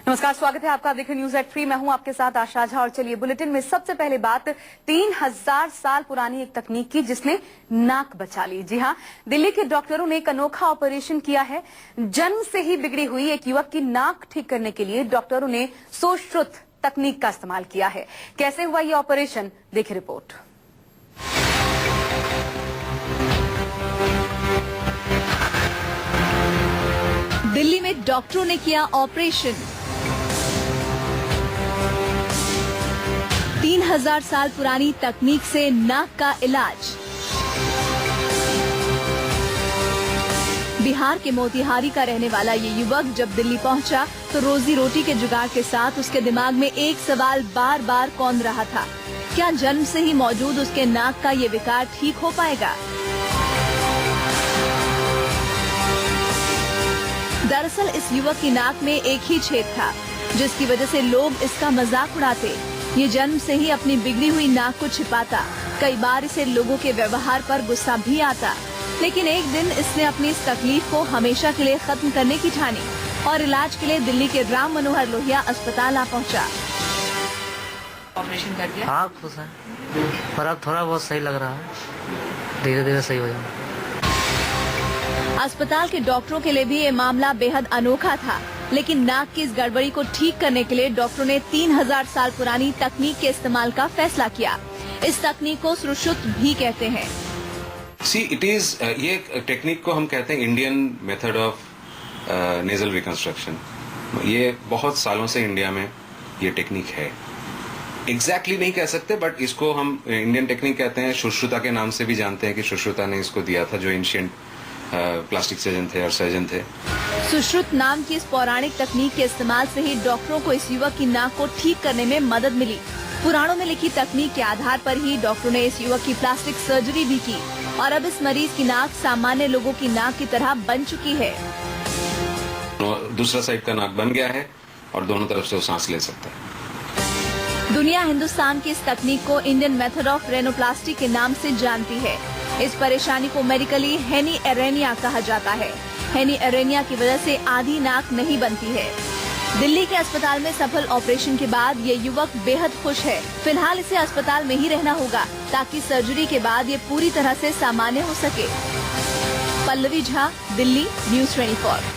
नमस्कार, स्वागत है आपका। आप देख रहे न्यूज एट 3। मैं हूं आपके साथ आशा झा। और चलिए बुलेटिन में सबसे पहले बात 3000 साल पुरानी एक तकनीक की जिसने नाक बचा ली। जी हां, दिल्ली के डॉक्टरों ने एक अनोखा ऑपरेशन किया है। जन्म से ही बिगड़ी हुई एक युवक की नाक ठीक करने के लिए डॉक्टरों ने सुश्रुत तकनीक का इस्तेमाल किया है। कैसे हुआ ये ऑपरेशन, देखिए रिपोर्ट। दिल्ली में डॉक्टरों ने किया ऑपरेशन। 3000 साल पुरानी तकनीक से नाक का इलाज। बिहार के मोतिहारी का रहने वाला ये युवक जब दिल्ली पहुंचा तो रोजी रोटी के जुगाड़ के साथ उसके दिमाग में एक सवाल बार बार कौंध रहा था, क्या जन्म से ही मौजूद उसके नाक का ये विकार ठीक हो पाएगा? दरअसल इस युवक की नाक में एक ही छेद था, जिसकी वजह से लोग इसका मजाक उड़ाते। ये जन्म से ही अपनी बिगड़ी हुई नाक को छिपाता। कई बार इसे लोगों के व्यवहार पर गुस्सा भी आता, लेकिन एक दिन इसने अपनी इस तकलीफ को हमेशा के लिए खत्म करने की ठानी और इलाज के लिए दिल्ली के राम मनोहर लोहिया अस्पताल आ पहुंचा। ऑपरेशन कर दिया? हाँ, खुश है, पर अब थोड़ा बहुत सही लग रहा है, धीरे धीरे सही हो जाएगा। अस्पताल के डॉक्टरों के लिए भी ये मामला बेहद अनोखा था, लेकिन नाक की इस गड़बड़ी को ठीक करने के लिए डॉक्टरों ने 3000 साल पुरानी तकनीक के इस्तेमाल का फैसला किया। इस तकनीक को सुश्रुत भी कहते हैं। ये टेक्निक को हम कहते हैं Indian method of nasal reconstruction. ये बहुत सालों से इंडिया में ये टेक्निक है। एग्जैक्टली नहीं कह सकते, बट इसको हम इंडियन टेक्निक कहते हैं। सुश्रुता के नाम से भी जानते हैं कि सुश्रुता ने इसको दिया था, जो एंशिएंट प्लास्टिक सर्जन थे और सर्जन थे। सुश्रुत नाम की इस पौराणिक तकनीक के इस्तेमाल से ही डॉक्टरों को इस युवक की नाक को ठीक करने में मदद मिली। पुराणों में लिखी तकनीक के आधार पर ही डॉक्टरों ने इस युवक की प्लास्टिक सर्जरी भी की और अब इस मरीज की नाक सामान्य लोगों की नाक की तरह बन चुकी है। दूसरा साइड का नाक बन गया है और दोनों तरफ से वो सांस ले सकता है। दुनिया हिंदुस्तान की इस तकनीक को इंडियन मेथड ऑफ रेनोप्लास्टी के नाम से जानती है। इस परेशानी को मेडिकली हेनिएरेनिया कहा जाता है। हेनिएरेनिया की वजह से आधी नाक नहीं बनती है। दिल्ली के अस्पताल में सफल ऑपरेशन के बाद ये युवक बेहद खुश है। फिलहाल इसे अस्पताल में ही रहना होगा ताकि सर्जरी के बाद ये पूरी तरह से सामान्य हो सके। पल्लवी झा, दिल्ली, न्यूज 24।